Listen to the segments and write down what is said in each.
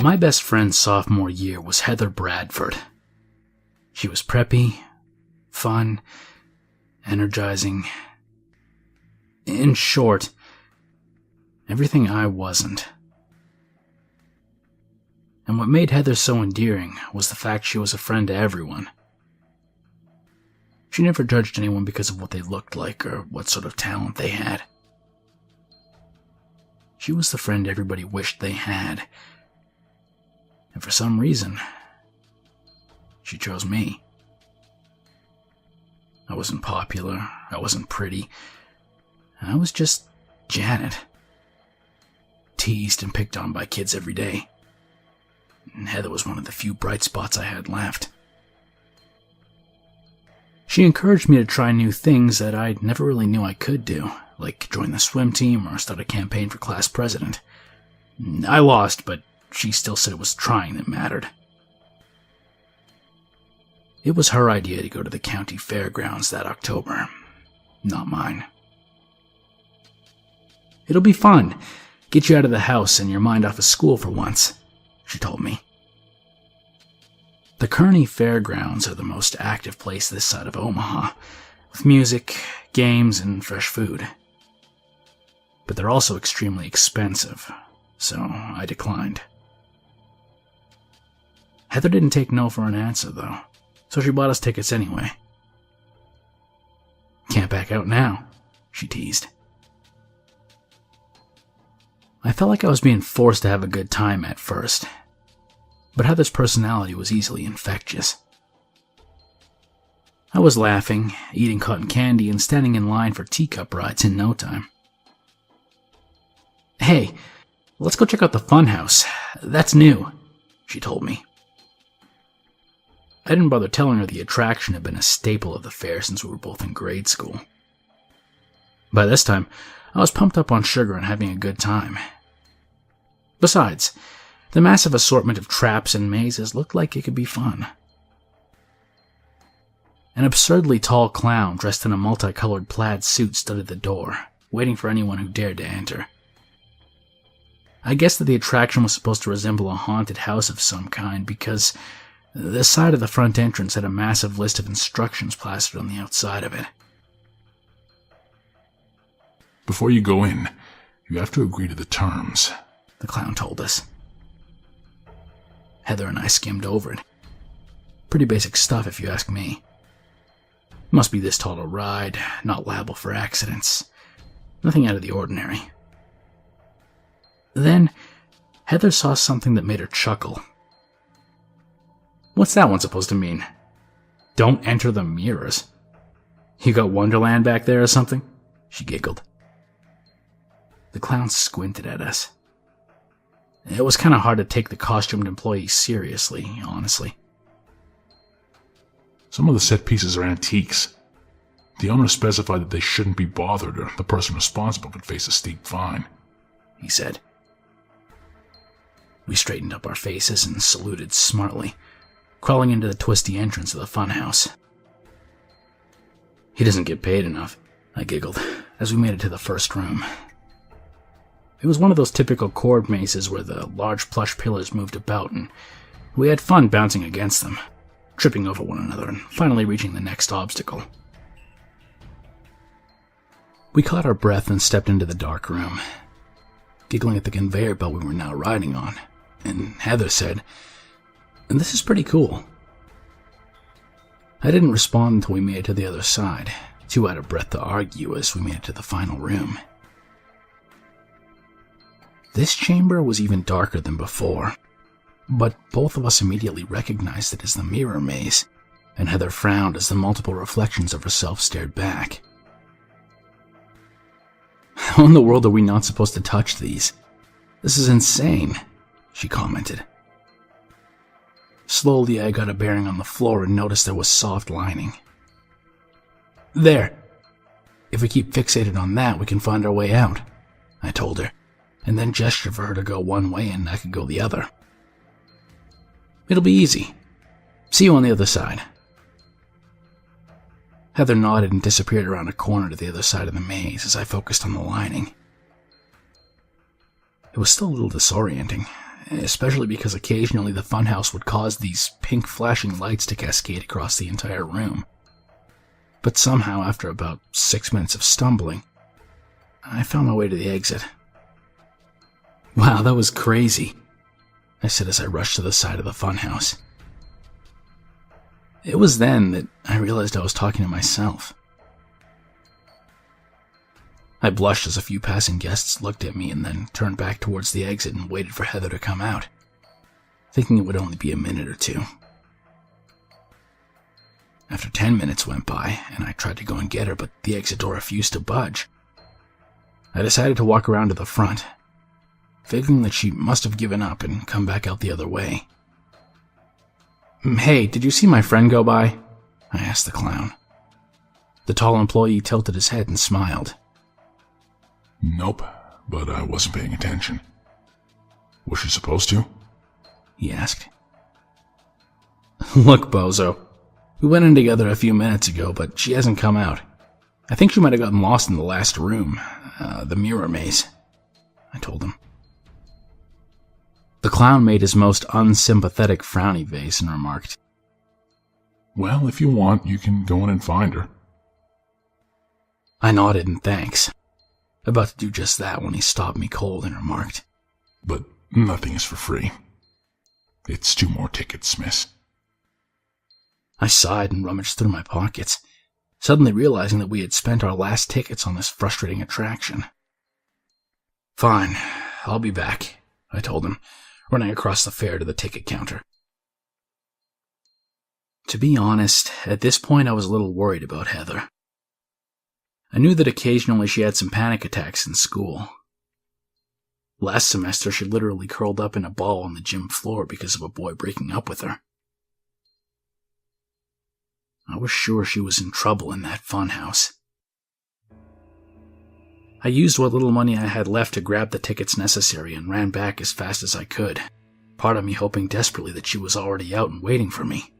My best friend's sophomore year was Heather Bradford. She was preppy, fun, energizing. In short, everything I wasn't. And what made Heather so endearing was the fact she was a friend to everyone. She never judged anyone because of what they looked like or what sort of talent they had. She was the friend everybody wished they had. And for some reason, she chose me. I wasn't popular, I wasn't pretty. I was just Janet. Teased and picked on by kids every day. And Heather was one of the few bright spots I had left. She encouraged me to try new things that I never really knew I could do, like join the swim team or start a campaign for class president. I lost, but she still said it was trying that mattered. It was her idea to go to the county fairgrounds that October, not mine. "It'll be fun. Get you out of the house and your mind off of school for once," she told me. The Kearney fairgrounds are the most active place this side of Omaha, with music, games, and fresh food. But they're also extremely expensive, so I declined. Heather didn't take no for an answer, though, so she bought us tickets anyway. "Can't back out now," she teased. I felt like I was being forced to have a good time at first, but Heather's personality was easily infectious. I was laughing, eating cotton candy, and standing in line for teacup rides in no time. "Hey, let's go check out the Funhouse. That's new," she told me. I didn't bother telling her the attraction had been a staple of the fair since we were both in grade school. By this time, I was pumped up on sugar and having a good time. Besides, the massive assortment of traps and mazes looked like it could be fun. An absurdly tall clown dressed in a multicolored plaid suit stood at the door, waiting for anyone who dared to enter. I guessed that the attraction was supposed to resemble a haunted house of some kind because the side of the front entrance had a massive list of instructions plastered on the outside of it. "Before you go in, you have to agree to the terms," the clown told us. Heather and I skimmed over it. Pretty basic stuff if you ask me. Must be this tall to ride, not liable for accidents. Nothing out of the ordinary. Then, Heather saw something that made her chuckle. "What's that one supposed to mean? Don't enter the mirrors. You got Wonderland back there or something?" she giggled. The clown squinted at us. It was kind of hard to take the costumed employee seriously, honestly. "Some of the set pieces are antiques. The owner specified that they shouldn't be bothered or the person responsible could face a steep fine," he said. We straightened up our faces and saluted smartly, crawling into the twisty entrance of the funhouse. "He doesn't get paid enough," I giggled, as we made it to the first room. It was one of those typical chord mazes where the large plush pillars moved about, and we had fun bouncing against them, tripping over one another, and finally reaching the next obstacle. We caught our breath and stepped into the dark room, giggling at the conveyor belt we were now riding on, and Heather said, "This is pretty cool." I didn't respond until we made it to the other side, too out of breath to argue as we made it to the final room. This chamber was even darker than before, but both of us immediately recognized it as the mirror maze, and Heather frowned as the multiple reflections of herself stared back. "How in the world are we not supposed to touch these? This is insane," she commented. Slowly, I got a bearing on the floor and noticed there was soft lining. "There. If we keep fixated on that, we can find our way out," I told her, and then gestured for her to go one way and I could go the other. "It'll be easy. See you on the other side." Heather nodded and disappeared around a corner to the other side of the maze as I focused on the lining. It was still a little disorienting, especially because occasionally the funhouse would cause these pink flashing lights to cascade across the entire room. But somehow, after about 6 minutes of stumbling, I found my way to the exit. "Wow, that was crazy," I said as I rushed to the side of the funhouse. It was then that I realized I was talking to myself. I blushed as a few passing guests looked at me and then turned back towards the exit and waited for Heather to come out, thinking it would only be a minute or two. After 10 minutes went by, and I tried to go and get her, but the exit door refused to budge. I decided to walk around to the front, figuring that she must have given up and come back out the other way. "Hey, did you see my friend go by?" I asked the clown. The tall employee tilted his head and smiled. Nope, but I wasn't paying attention. Was she supposed to? He asked. "Look, bozo. We went in together a few minutes ago, but she hasn't come out. I think she might have gotten lost in the last room, the mirror maze," I told him. The clown made his most unsympathetic frowny face and remarked, "Well, if you want, you can go in and find her." I nodded in thanks, about to do just that when he stopped me cold and remarked, "But nothing is for free. It's 2 more tickets, miss." I sighed and rummaged through my pockets, suddenly realizing that we had spent our last tickets on this frustrating attraction. "Fine, I'll be back," I told him, running across the fair to the ticket counter. To be honest, at this point I was a little worried about Heather. I knew that occasionally she had some panic attacks in school. Last semester she literally curled up in a ball on the gym floor because of a boy breaking up with her. I was sure she was in trouble in that funhouse. I used what little money I had left to grab the tickets necessary and ran back as fast as I could, part of me hoping desperately that she was already out and waiting for me.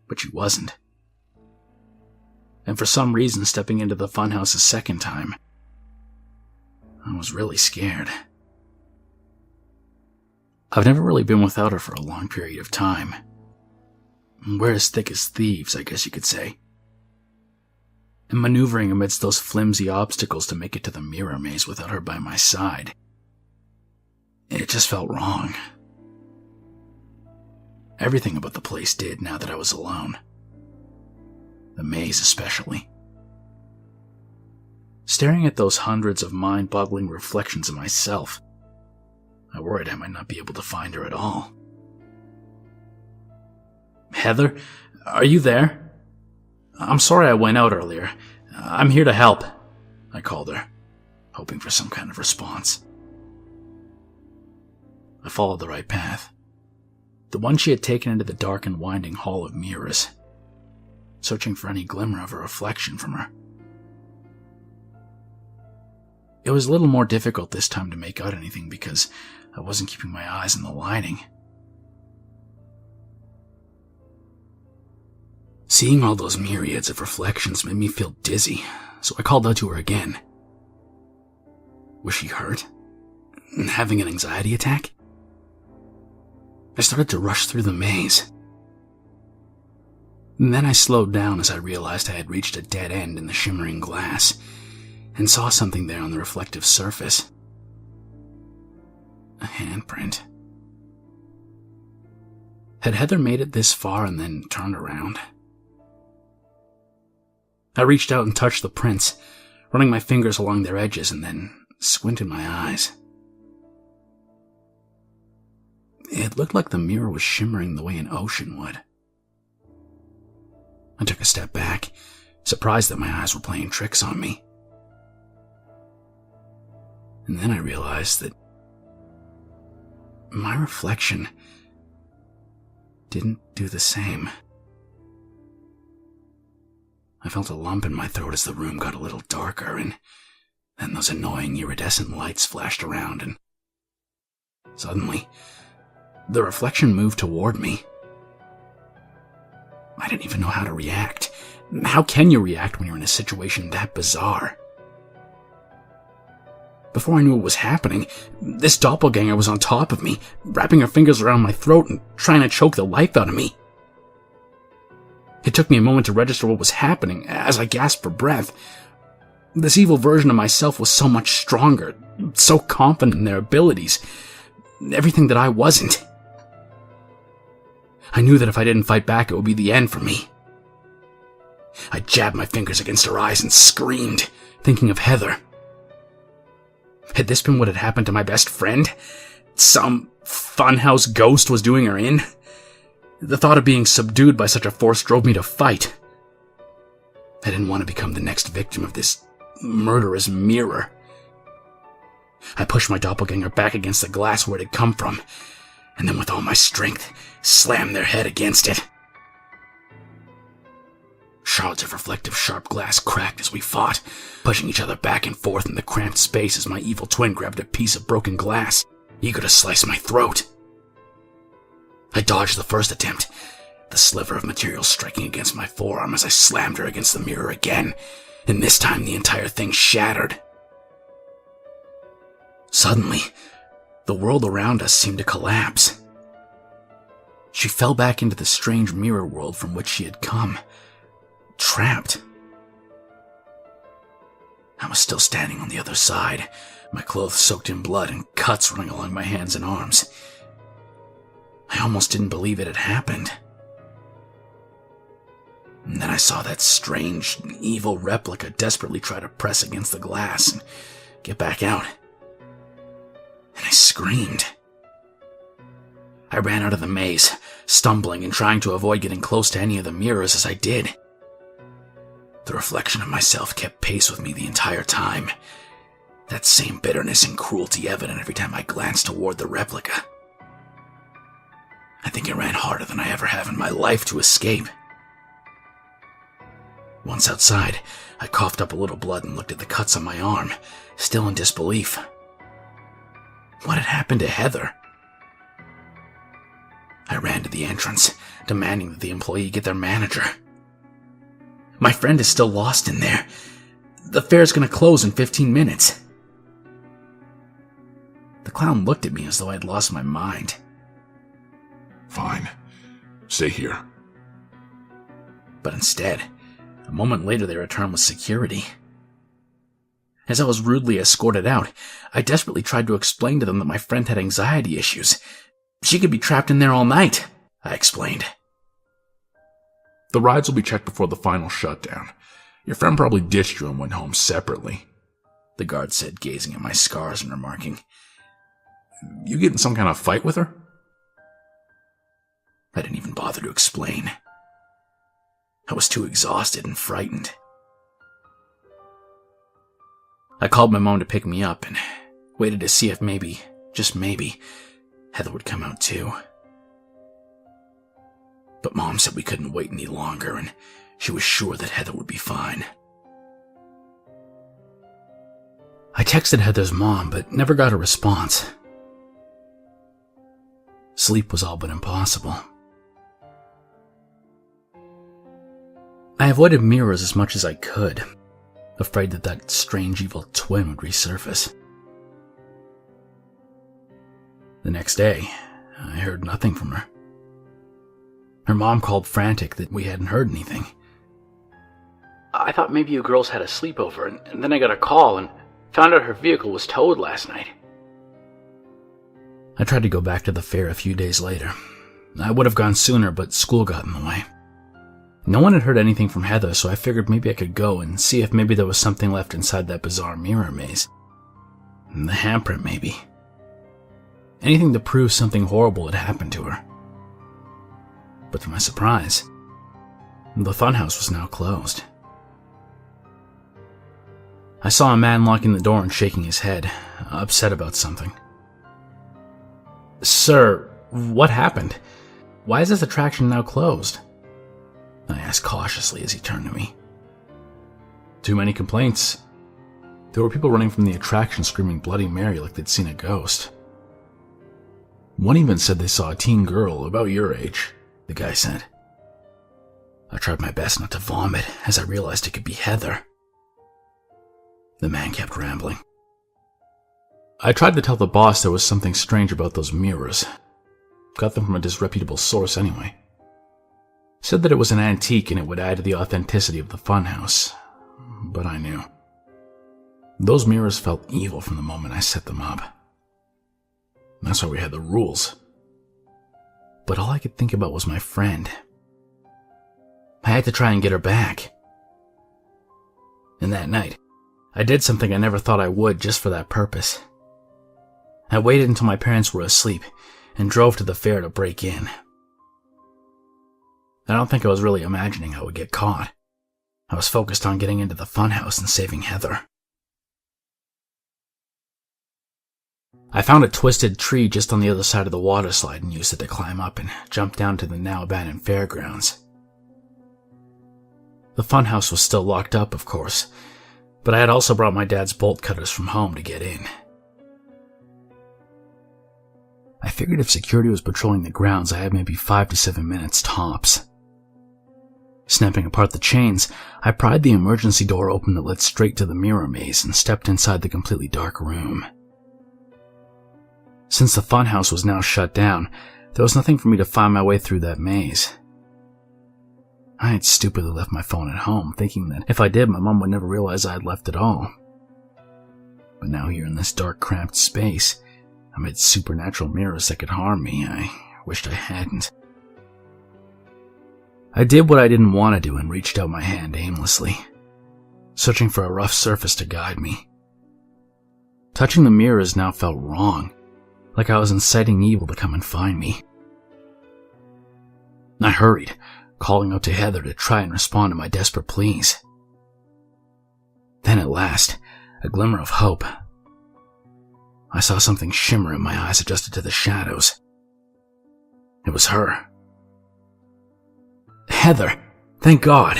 But she wasn't. And for some reason, stepping into the funhouse a second time, I was really scared. I've never really been without her for a long period of time. We're as thick as thieves, I guess you could say. And maneuvering amidst those flimsy obstacles to make it to the mirror maze without her by my side, it just felt wrong. Everything about the place did now that I was alone. The maze especially. Staring at those hundreds of mind-boggling reflections of myself, I worried I might not be able to find her at all. "Heather, are you there? I'm sorry I went out earlier. I'm here to help," I called her, hoping for some kind of response. I followed the right path, the one she had taken into the dark and winding hall of mirrors, searching for any glimmer of a reflection from her. It was a little more difficult this time to make out anything because I wasn't keeping my eyes on the lining. Seeing all those myriads of reflections made me feel dizzy, so I called out to her again. Was she hurt? Having an anxiety attack? I started to rush through the maze. And then I slowed down as I realized I had reached a dead end in the shimmering glass and saw something there on the reflective surface. A handprint. Had Heather made it this far and then turned around? I reached out and touched the prints, running my fingers along their edges and then squinted my eyes. It looked like the mirror was shimmering the way an ocean would. I took a step back, surprised that my eyes were playing tricks on me. And then I realized that my reflection didn't do the same. I felt a lump in my throat as the room got a little darker, and then those annoying iridescent lights flashed around, and suddenly, the reflection moved toward me. I didn't even know how to react. How can you react when you're in a situation that bizarre? Before I knew what was happening, this doppelganger was on top of me, wrapping her fingers around my throat and trying to choke the life out of me. It took me a moment to register what was happening as I gasped for breath. This evil version of myself was so much stronger, so confident in their abilities, everything that I wasn't. I knew that if I didn't fight back, it would be the end for me. I jabbed my fingers against her eyes and screamed, thinking of Heather. Had this been what had happened to my best friend? Some funhouse ghost was doing her in? The thought of being subdued by such a force drove me to fight. I didn't want to become the next victim of this murderous mirror. I pushed my doppelganger back against the glass where it had come from, and then with all my strength, slammed their head against it. Shards of reflective sharp glass cracked as we fought, pushing each other back and forth in the cramped space as my evil twin grabbed a piece of broken glass, eager to slice my throat. I dodged the first attempt, the sliver of material striking against my forearm as I slammed her against the mirror again, and this time the entire thing shattered. Suddenly, the world around us seemed to collapse. She fell back into the strange mirror world from which she had come, trapped. I was still standing on the other side, my clothes soaked in blood and cuts running along my hands and arms. I almost didn't believe it had happened. And then I saw that strange, evil replica desperately try to press against the glass and get back out. And I screamed. I ran out of the maze, stumbling and trying to avoid getting close to any of the mirrors as I did. The reflection of myself kept pace with me the entire time, that same bitterness and cruelty evident every time I glanced toward the replica. I think I ran harder than I ever have in my life to escape. Once outside, I coughed up a little blood and looked at the cuts on my arm, still in disbelief. What had happened to Heather? I ran to the entrance, demanding that the employee get their manager. My friend is still lost in there. The fair's gonna close in 15 minutes. The clown looked at me as though I'd lost my mind. Fine. Stay here. But instead, a moment later they returned with security. As I was rudely escorted out, I desperately tried to explain to them that my friend had anxiety issues. She could be trapped in there all night, I explained. The rides will be checked before the final shutdown. Your friend probably ditched you and went home separately, the guard said, gazing at my scars and remarking, "You get in some kind of fight with her?" I didn't even bother to explain. I was too exhausted and frightened. I called my mom to pick me up and waited to see if maybe, just maybe, Heather would come out too. But Mom said we couldn't wait any longer, and she was sure that Heather would be fine. I texted Heather's mom, but never got a response. Sleep was all but impossible. I avoided mirrors as much as I could, afraid that that strange evil twin would resurface. The next day, I heard nothing from her. Her mom called frantic that we hadn't heard anything. I thought maybe you girls had a sleepover, and then I got a call and found out her vehicle was towed last night. I tried to go back to the fair a few days later. I would have gone sooner, but school got in the way. No one had heard anything from Heather, so I figured maybe I could go and see if maybe there was something left inside that bizarre mirror maze. The handprint, maybe. Anything to prove something horrible had happened to her. But to my surprise, the funhouse was now closed. I saw a man locking the door and shaking his head, upset about something. "Sir, what happened? Why is this attraction now closed?" I asked cautiously as he turned to me. "Too many complaints. There were people running from the attraction screaming Bloody Mary like they'd seen a ghost. One even said they saw a teen girl about your age," the guy said. I tried my best not to vomit as I realized it could be Heather. The man kept rambling. I tried to tell the boss there was something strange about those mirrors. Got them from a disreputable source anyway. Said that it was an antique and it would add to the authenticity of the funhouse. But I knew. Those mirrors felt evil from the moment I set them up. That's why we had the rules. But all I could think about was my friend. I had to try and get her back. And that night, I did something I never thought I would just for that purpose. I waited until my parents were asleep and drove to the fair to break in. I don't think I was really imagining I would get caught. I was focused on getting into the funhouse and saving Heather. I found a twisted tree just on the other side of the water slide and used it to climb up and jump down to the now abandoned fairgrounds. The funhouse was still locked up, of course, but I had also brought my dad's bolt cutters from home to get in. I figured if security was patrolling the grounds, I had maybe 5 to 7 minutes tops. Snapping apart the chains, I pried the emergency door open that led straight to the mirror maze and stepped inside the completely dark room. Since the funhouse was now shut down, there was nothing for me to find my way through that maze. I had stupidly left my phone at home, thinking that if I did, my mom would never realize I had left it all. But now here in this dark, cramped space, amid supernatural mirrors that could harm me, I wished I hadn't. I did what I didn't want to do and reached out my hand aimlessly, searching for a rough surface to guide me. Touching the mirrors now felt wrong, like I was inciting evil to come and find me. I hurried, calling out to Heather to try and respond to my desperate pleas. Then at last, a glimmer of hope. I saw something shimmer and my eyes adjusted to the shadows. It was her. "Heather, thank God,"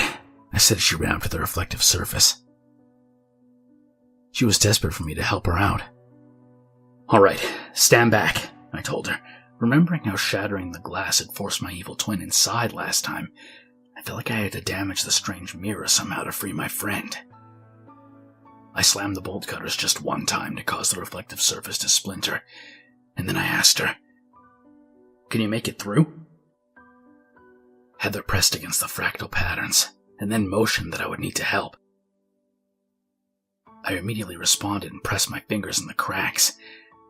I said as she ran up to the reflective surface. She was desperate for me to help her out. "All right, stand back," I told her. Remembering how shattering the glass had forced my evil twin inside last time, I felt like I had to damage the strange mirror somehow to free my friend. I slammed the bolt cutters just one time to cause the reflective surface to splinter, and then I asked her, "Can you make it through?" Heather pressed against the fractal patterns, and then motioned that I would need to help. I immediately responded and pressed my fingers in the cracks,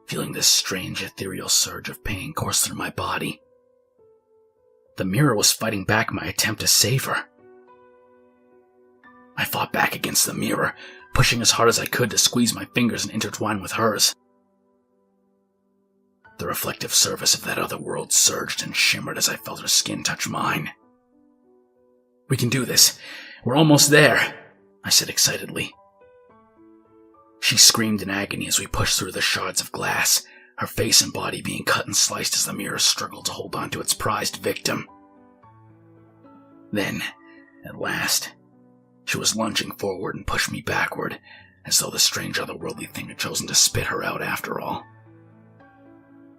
feeling this strange ethereal surge of pain course through my body. The mirror was fighting back my attempt to save her. I fought back against the mirror, pushing as hard as I could to squeeze my fingers and intertwine with hers. The reflective surface of that other world surged and shimmered as I felt her skin touch mine. "We can do this. We're almost there," I said excitedly. She screamed in agony as we pushed through the shards of glass, her face and body being cut and sliced as the mirror struggled to hold on to its prized victim. Then, at last, she was lunging forward and pushed me backward, as though the strange otherworldly thing had chosen to spit her out after all.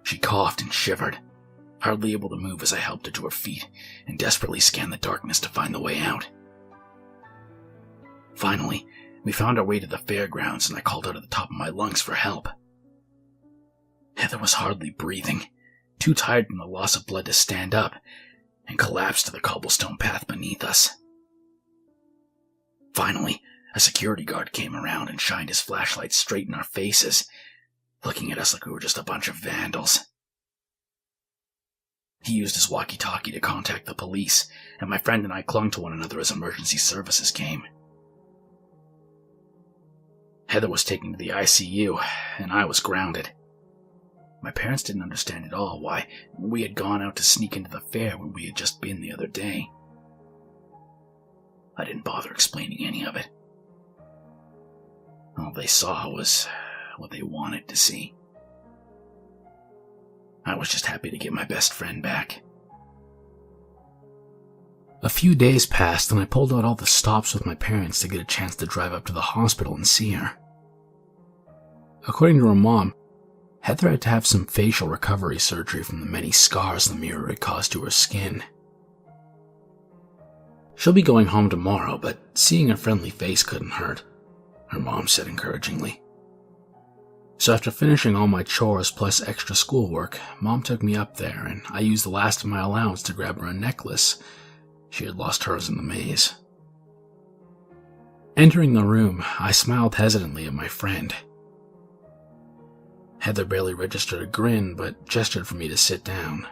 She coughed and shivered, hardly able to move as I helped her to her feet and desperately scanned the darkness to find the way out. Finally, we found our way to the fairgrounds and I called out at the top of my lungs for help. Heather was hardly breathing, too tired from the loss of blood to stand up, and collapsed to the cobblestone path beneath us. Finally, a security guard came around and shined his flashlight straight in our faces, looking at us like we were just a bunch of vandals. He used his walkie-talkie to contact the police, and my friend and I clung to one another as emergency services came. Heather was taken to the ICU, and I was grounded. My parents didn't understand at all why we had gone out to sneak into the fair when we had just been the other day. I didn't bother explaining any of it. All they saw was what they wanted to see. I was just happy to get my best friend back. A few days passed and I pulled out all the stops with my parents to get a chance to drive up to the hospital and see her. According to her mom, Heather had to have some facial recovery surgery from the many scars the mirror had caused to her skin. She'll be going home tomorrow, but seeing a friendly face couldn't hurt, her mom said encouragingly. So after finishing all my chores plus extra schoolwork, Mom took me up there and I used the last of my allowance to grab her a necklace. She had lost hers in the maze. Entering the room, I smiled hesitantly at my friend. Heather barely registered a grin, but gestured for me to sit down.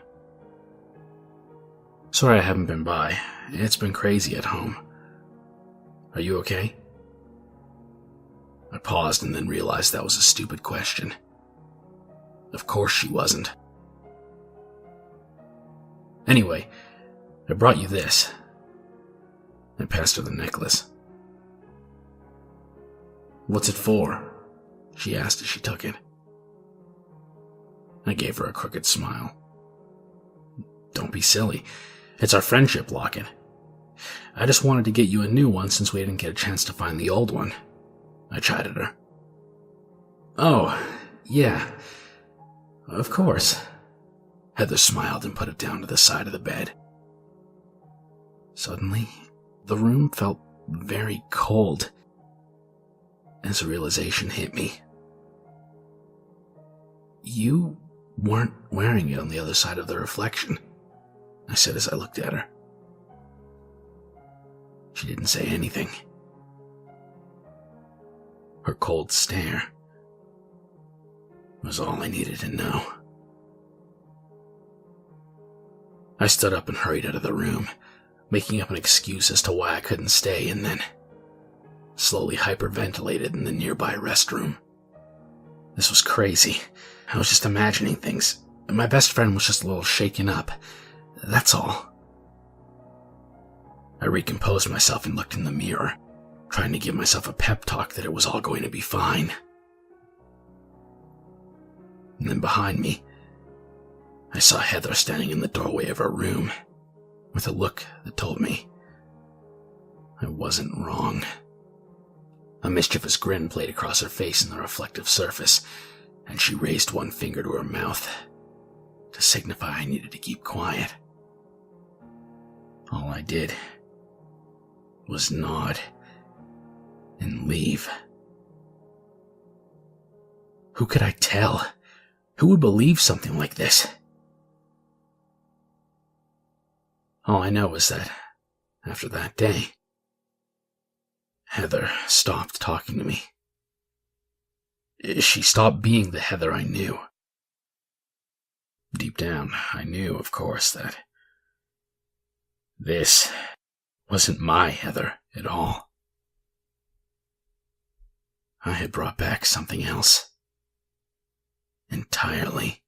Sorry I haven't been by. It's been crazy at home. Are you okay? I paused and then realized that was a stupid question. Of course she wasn't. Anyway, I brought you this. I passed her the necklace. What's it for? She asked as she took it. I gave her a crooked smile. Don't be silly. It's our friendship locket. I just wanted to get you a new one since we didn't get a chance to find the old one. I chided her. Oh, yeah. Of course. Heather smiled and put it down to the side of the bed. Suddenly, the room felt very cold as a realization hit me. You weren't wearing it on the other side of the reflection, I said as I looked at her. She didn't say anything. Her cold stare was all I needed to know. I stood up and hurried out of the room, making up an excuse as to why I couldn't stay, and then slowly hyperventilated in the nearby restroom. This was crazy. I was just imagining things. My best friend was just a little shaken up. That's all. I recomposed myself and looked in the mirror, trying to give myself a pep talk that it was all going to be fine. And then behind me, I saw Heather standing in the doorway of her room, with a look that told me I wasn't wrong. A mischievous grin played across her face in the reflective surface, and she raised one finger to her mouth to signify I needed to keep quiet. All I did was nod and leave. Who could I tell? Who would believe something like this? All I know is that after that day, Heather stopped talking to me. She stopped being the Heather I knew. Deep down, I knew, of course, that this wasn't my Heather at all. I had brought back something else entirely.